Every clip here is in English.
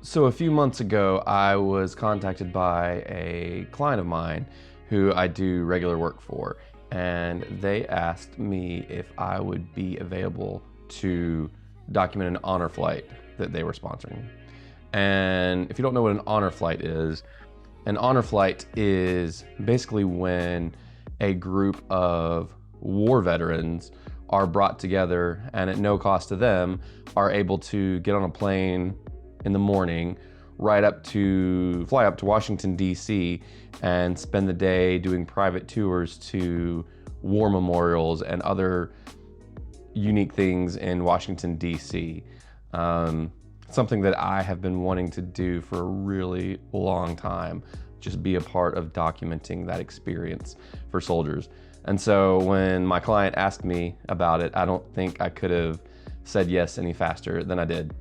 So a few months ago, I was contacted by a client of mine who I do regular work for, and they asked me if I would be available to document an honor flight that they were sponsoring. And if you don't know what an honor flight is basically when a group of war veterans are brought together and at no cost to them are able to get on a plane in the morning, fly up to Washington, D.C. and spend the day doing private tours to war memorials and other unique things in Washington, D.C. Something that I have been wanting to do for a really long time, just be a part of documenting that experience for soldiers. And so when my client asked me about it, I don't think I could have said yes any faster than I did.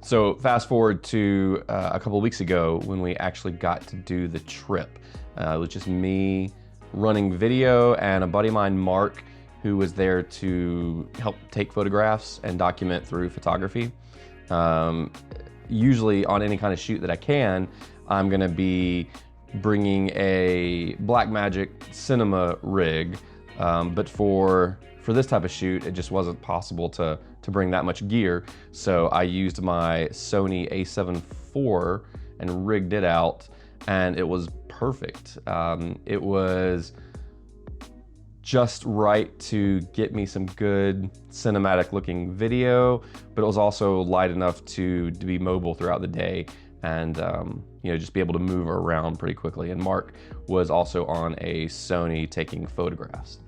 So fast forward to a couple of weeks ago when we actually got to do the trip. It was just me running video and a buddy of mine, Mark, who was there to help take photographs and document through photography. Usually on any kind of shoot that I can, I'm gonna be bringing a Blackmagic cinema rig, but for this type of shoot, it just wasn't possible to bring that much gear. So I used my Sony a7 IV and rigged it out, and it was perfect. It was just right to get me some good cinematic looking video, but it was also light enough to be mobile throughout the day and just be able to move around pretty quickly. And Mark was also on a Sony taking photographs.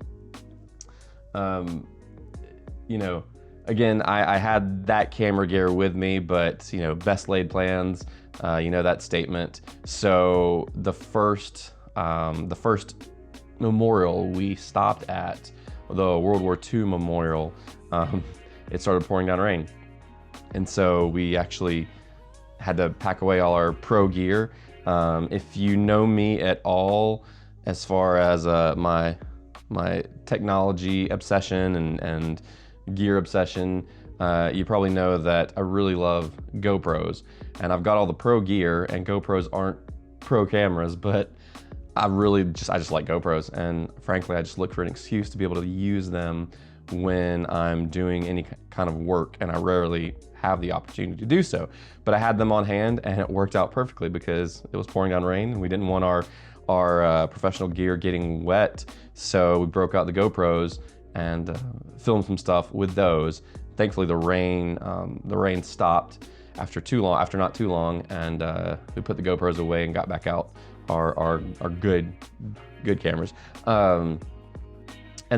Again, I had that camera gear with me, but best laid plans, that statement. So the first memorial we stopped at, the World War II memorial, it started pouring down rain. And so we actually had to pack away all our pro gear. If you know me at all, as far as my technology obsession and gear obsession, you probably know that I really love GoPros, and I've got all the pro gear, and GoPros aren't pro cameras, but I just like GoPros, and frankly I just look for an excuse to be able to use them when I'm doing any kind of work, and I rarely have the opportunity to do so. But I had them on hand, and it worked out perfectly because it was pouring down rain and we didn't want our professional gear getting wet, so we broke out the GoPros and filmed some stuff with those. Thankfully the rain stopped after not too long, and we put the GoPros away and got back out our good cameras. And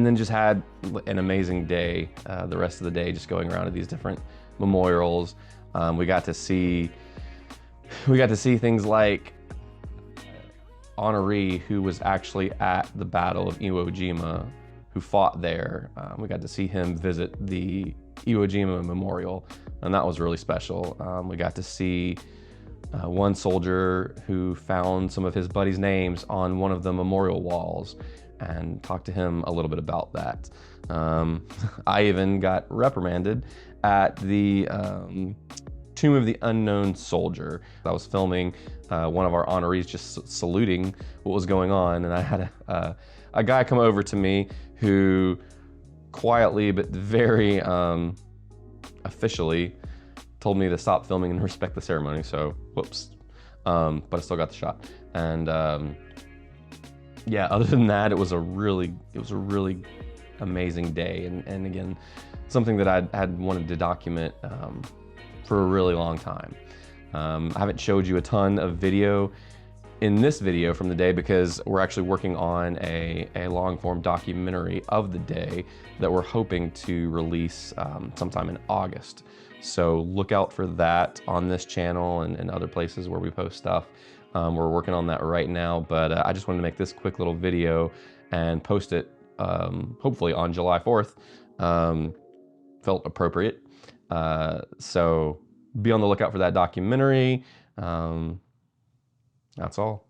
then just had an amazing day the rest of the day, just going around to these different memorials. We got to see things like honoree who was actually at the Battle of Iwo Jima, who fought there. We got to see him visit the Iwo Jima Memorial, and that was really special. We got to see one soldier who found some of his buddies' names on one of the memorial walls and talked to him a little bit about that. I even got reprimanded at the Tomb of the Unknown Soldier. I was filming one of our honorees just saluting what was going on, and I had a guy come over to me who quietly but very officially told me to stop filming and respect the ceremony, so whoops. But I still got the shot. And yeah, other than that, it was a really amazing day, and again, something that I had wanted to document for a really long time. I haven't showed you a ton of video in this video from the day because we're actually working on a long-form documentary of the day that we're hoping to release sometime in August. So look out for that on this channel and other places where we post stuff. We're working on that right now, but I just wanted to make this quick little video and post it hopefully on July 4th. Felt appropriate. So be on the lookout for that documentary. That's all.